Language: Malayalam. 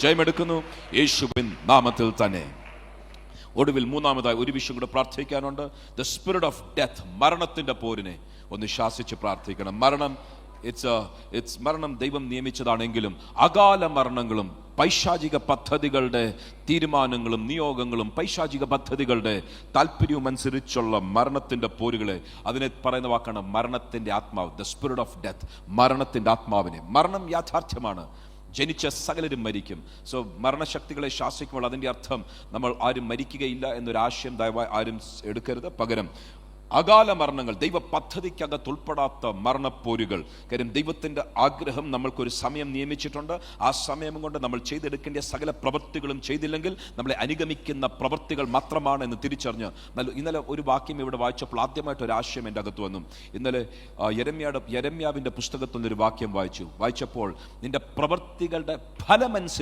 ജയമെടുക്കുന്നു യേശുവിൻ നാമത്തിൽ തന്നെ. ഒടുവിൽ മൂന്നാമതായി ഒരു വിഷയം കൂടെ പ്രാർത്ഥിക്കാനുണ്ട്. ദ സ്പിരിറ്റ് ഓഫ് ഡെത്ത്, മരണത്തിന്റെ പോരിനെ ഒന്ന് ശാസിച്ച് പ്രാർത്ഥിക്കണം. മരണം ദൈവം നിയമിച്ചതാണെങ്കിലും അകാല മരണങ്ങളും പൈശാചിക പദ്ധതികളുടെ തീരുമാനങ്ങളും നിയോഗങ്ങളും പൈശാചിക പദ്ധതികളുടെ താല്പര്യവും അനുസരിച്ചുള്ള മരണത്തിന്റെ പോരുകളെ, അതിനെ പറയുന്ന വാക്കാണ് മരണത്തിന്റെ ആത്മാവ്. ദ സ്പിരിറ്റ് ഓഫ് ഡെത്ത്, മരണത്തിന്റെ ആത്മാവിനെ. മരണം യാഥാർത്ഥ്യമാണ്. ജനിച്ച സകലരും മരിക്കും. സോ മരണശക്തികളെ ശാസിക്കുമ്പോൾ അതിൻ്റെ അർത്ഥം നമ്മൾ ആരും മരിക്കുകയില്ല എന്നൊരാശയം ദയവായി ആരും എടുക്കരുത്. പകരം അകാല മരണങ്ങൾ, ദൈവ പദ്ധതിക്കകത്ത് ഉൾപ്പെടാത്ത മരണപ്പോരുകൾ. കാര്യം ദൈവത്തിൻ്റെ ആഗ്രഹം നമ്മൾക്കൊരു സമയം നിയമിച്ചിട്ടുണ്ട്. ആ സമയം കൊണ്ട് നമ്മൾ ചെയ്തെടുക്കേണ്ട സകല പ്രവൃത്തികളും ചെയ്തില്ലെങ്കിൽ നമ്മളെ അനുഗമിക്കുന്ന പ്രവൃത്തികൾ മാത്രമാണ് എന്ന് തിരിച്ചറിഞ്ഞ് ഇന്നലെ ഒരു വാക്യം ഇവിടെ വായിച്ചപ്പോൾ ആദ്യമായിട്ട് ഒരു ആശയം എൻ്റെ അകത്ത് വന്നു. ഇന്നലെ യെരമ്യാവിൻ്റെ പുസ്തകത്തിൽ നിന്നൊരു വാക്യം വായിച്ചപ്പോൾ നിന്റെ പ്രവൃത്തികളുടെ ഫലമനുസരിച്ച്